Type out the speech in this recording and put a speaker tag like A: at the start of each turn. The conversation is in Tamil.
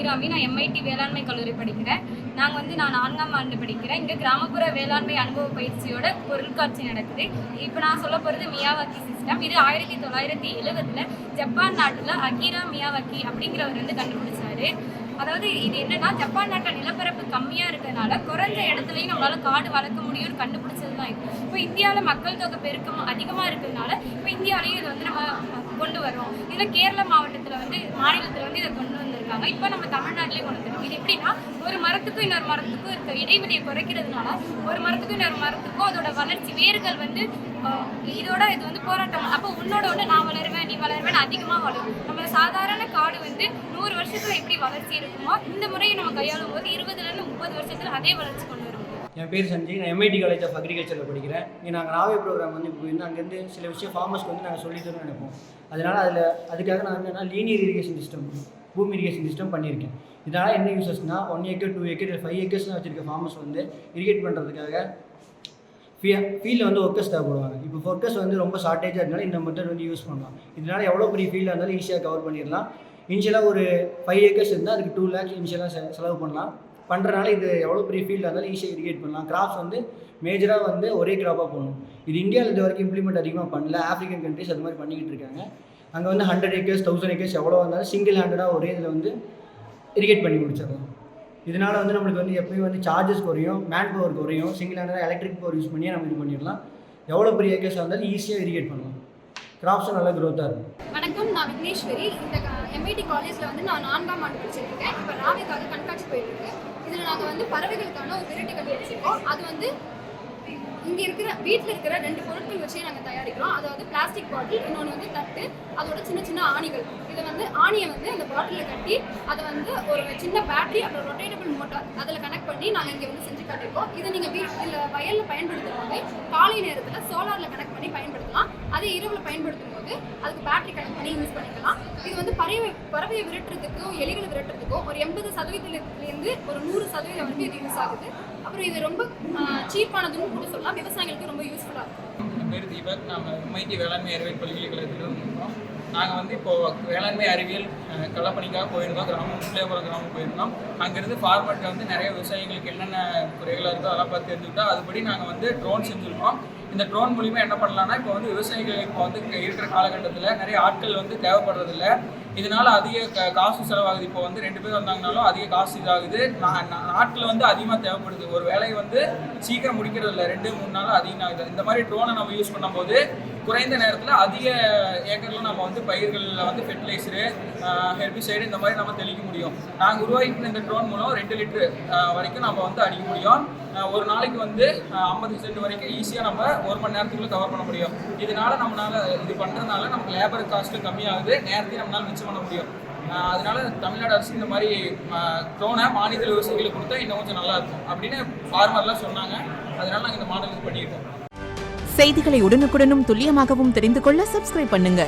A: அபிராமி. நான் MIT வேளாண்மை கல்லூரி படிக்கிறேன். நான் 4ஆம் ஆண்டு படிக்கிறேன். இங்கே கிராமப்புற வேளாண்மை அனுபவ பயிற்சியோட பொருட்காட்சி நடக்குது. இப்போ நான் சொல்ல போகிறது மியாவாக்கி சிஸ்டம். இது 1970 ஜப்பான் நாட்டில் அகிரா மியாவாக்கி அப்படிங்கிறவர் கண்டுபிடிச்சாரு. அதாவது இது என்னன்னா, ஜப்பான் நாட்டில் நிலப்பரப்பு கம்மியாக இருக்கிறதுனால குறைஞ்ச இடத்துலையும் நம்மளால் காடு வளர்க்க முடியும்னு கண்டுபிடிச்சது தான் இது. இப்போ இந்தியாவில் மக்கள் தொகை பெருக்கம் அதிகமாக இருக்கிறதுனால இப்போ இந்தியாவிலையும் இதை நம்ம கொண்டு வரோம். இதில் கேரள மாநிலத்தில் இதை கொண்டு வந்திருக்காங்க. இப்போ நம்ம தமிழ்நாட்டிலேயே கொண்டு வந்துருக்கோம். இது எப்படின்னா, ஒரு மரத்துக்கும் இன்னொரு மரத்துக்கும் இருக்க இடைவெளியை குறைக்கிறதுனால ஒரு மரத்துக்கும் இன்னொரு மரத்துக்கும் அதோட வளர்ச்சி வேர்கள் இதோட இது போராட்டம். அப்போ உன்னோட ஒன்று நான் வளருவேன், நீ வளருவேன், அதிகமாக வளரும். நம்ம சாதாரண காடு 100 வருஷத்துல எப்படி வளர்ச்சி இருக்குமோ, இந்த முறையை நம்ம கையாளும் போது 20 to 30 வருஷத்துல அதே வளர்ச்சி கொண்டு வரும்.
B: என் பேர் சஞ்சய். நான் MIT காலேஜ் ஆஃப் அக்ரிகல்ச்சரில் படிக்கிறேன். இங்கே நாங்கள் நாவே ப்ரோக்ராம் போயிருந்தோம். அங்கேருந்து சில விஷயம் ஃபார்மர்ஸ்க்கு நாங்கள் சொல்லித்தரோம்னு நினைப்போம். அதனால் அதுக்காக நான் என்னென்னா லீனியர் இரிகேஷன் சிஸ்டம், பூமி இரிகேஷன் சிஸ்டம் பண்ணியிருக்கேன். இதனால் என்ன யூசஸ்னால் 1 acre 2 acre இல்லை 5 acres வச்சுருக்க ஃபார்மர்ஸ் இரிகேட் பண்ணுறதுக்காக ஃபீல்டில் ஒர்க்கர்ஸ் தேவைப்படுவாங்க. இப்போ ஒர்க்கர்ஸ் ரொம்ப ஷார்ட்டேஜாக இருந்தாலும் இந்த மெத்தட் யூஸ் பண்ணலாம். இதனால் எவ்வளோ பெரிய ஃபீல்டாக இருந்தாலும் ஈஸியாக கவர் பண்ணிடலாம். இனிஷியலாக ஒரு 5 acres இருந்தால் அதுக்கு 2 lakhs இனிஷியலாக செலவு பண்ணலாம். பண்ணுறனால இது எவ்வளோ பெரிய ஃபீல்டாக இருந்தாலும் ஈஸியாக இரிகேட் பண்ணலாம். கிராப்ஸ் மேஜராக ஒரே கிராப்பாக போகணும். இது இந்தியாவில் இது வரைக்கும் இம்ப்ளிமெண்ட் அதிகமாக பண்ணல. ஆஃப்ரிக்கன் கண்ட்ரிஸ் அது மாதிரி பண்ணிக்கிட்டு இருக்காங்க. அங்கே 100 acres 1000 acres எவ்வளோ வந்தாலும் சிங்கிள் ஹேண்டடாக ஒரே இதில் இரிகேட் பண்ணி முடிச்சிடலாம். இதனால் நம்மளுக்கு எப்பயும் சார்ஜஸ் குறையும், மேன் பவர் குறையும். சிங்கிள் ஹேண்டடாக எலக்ட்ரிக் பவர் யூஸ் பண்ணியே நம்ம இது பண்ணிடலாம். எவ்வளோ பெரிய ஏக்கர்ஸாக இருந்தாலும் ஈஸியாக இரிகேட் பண்ணலாம். கிராப்ஸும் நல்லா க்ரோத்தாக இருக்கும்.
C: வணக்கம், நான் விக்னேஸ்வரி. இந்த MIT காலேஜில் நான் 4ஆம் ஆண்டு படிச்சிருக்கேன். இப்போ ராவிக்காக கண்காட்சி போயிட்டுருக்கு. இதில் நாங்கள் பறவைகளுக்கான ஒரு விரட்டி கண்டுபிடிச்சிருக்கோம். அது இங்கே வீட்டில் இருக்கிற 2 பொருட்கள் வச்சே நாங்கள் தயாரிக்கிறோம். அதாவது பிளாஸ்டிக் பாட்டில், இன்னொன்று தட்டு, அதோட சின்ன சின்ன ஆணிகள். இதை ஆணியை அந்த பாட்டிலில் கட்டி அதை ஒரு சின்ன பேட்டரி அப்புறம் ரொட்டேட்டபிள் மோட்டார் அதில் கனெக்ட் பண்ணி நாங்கள் இங்கே செஞ்சு காட்டியிருக்கோம். இதை நீங்கள் வீட்டில் வயலில் பயன்படுத்தும் போது காலை நேரத்தில் சோலாரில் கனெக்ட் பண்ணி பயன்படுத்தலாம். அதே இரவில் பயன்படுத்தும் போது அதுக்கு பேட்டரி கனெக்ட் பண்ணி யூஸ் பண்ணிக்கலாம். இது பறவையை விரட்டுறதுக்கும் எலிகளை விரட்டுறதுக்கும் ஒரு 80% ஒரு 100% வரைக்கும் இது யூஸ் ஆகுது. அப்புறம் இது ரொம்ப சீப்பானதுன்னு கூட சொல்லலாம். விவசாயிகளுக்கு ரொம்ப யூஸ்ஃபுல்லாக இருக்கும்.
D: என் பேர் தீபக். நம்ம MIT வேளாண்மை அறிவியல் பல்கலைக்கழகத்தில் இருக்கோம். நாங்கள் இப்போது வேளாண்மை அறிவியல் களப்பணிக்காக போயிருந்தோம். கிராமம் போயிருந்தோம். அங்கேருந்து ஃபார்மர்கிட்ட நிறைய விவசாயிகளுக்கு என்னென்ன குறைகளாக இருக்கோ அதெல்லாம் பார்த்து தெரிஞ்சுக்கிட்டோம். அதுபடி நாங்கள் ட்ரோன் செஞ்சுருக்கோம். இந்த ட்ரோன் மூலிமா என்ன பண்ணலாம்னா, இப்போ விவசாயிகள் இப்போ இருக்கிற காலகட்டத்தில் நிறைய ஆட்கள் தேவைப்படுறதில்ல. இதனால் அதிக காசு செலவாகுது. இப்போ 2 பேர் வந்தாங்கனாலும் அதிக காசு இதாகுது. நாட்கள் அதிகமாக தேவைப்படுது. ஒரு வேலையை சீக்கிரம் முடிக்கிறதில்ல, 2-3 நாள் அதிகம் ஆகுது. இந்த மாதிரி ட்ரோனை நம்ம யூஸ் பண்ணும்போது குறைந்த நேரத்தில் அதிக ஏக்கரில் நம்ம பயிர்களில் ஃபெர்டிலைசரு, ஹெர்பிசைடு இந்த மாதிரி நம்ம தெளிக்க முடியும். நாங்கள் உருவாக்கின இந்த ட்ரோன் மூலம் 2 லிட்டரு வரைக்கும் நம்ம அடிக்க முடியும். ஒரு நாளைக்கு 50 சென்ட் வரைக்கும் ஈஸியாக நம்ம 1 மணி நேரத்துக்குள்ளே கவர் பண்ண முடியும். இதனால் இது பண்ணுறதுனால நமக்கு லேபர் காஸ்ட்டு கம்மியாகுது, நேரத்தையும் நம்மளால் மிச்சம் பண்ண முடியும். அதனால தமிழ்நாடு அரசு இந்த மாதிரி ட்ரோனை மாநில விவசாயிகளுக்கு கொடுத்தா இன்னும் கொஞ்சம் நல்லாயிருக்கும் அப்படின்னு ஃபார்மர்லாம் சொன்னாங்க. அதனால நாங்கள் இந்த மாடல் பண்ணியிருக்கோம்.
E: செய்திகளை உடனுக்குடனும் துல்லியமாகவும் தெரிந்து கொள்ள சப்ஸ்கிரைப் பண்ணுங்க.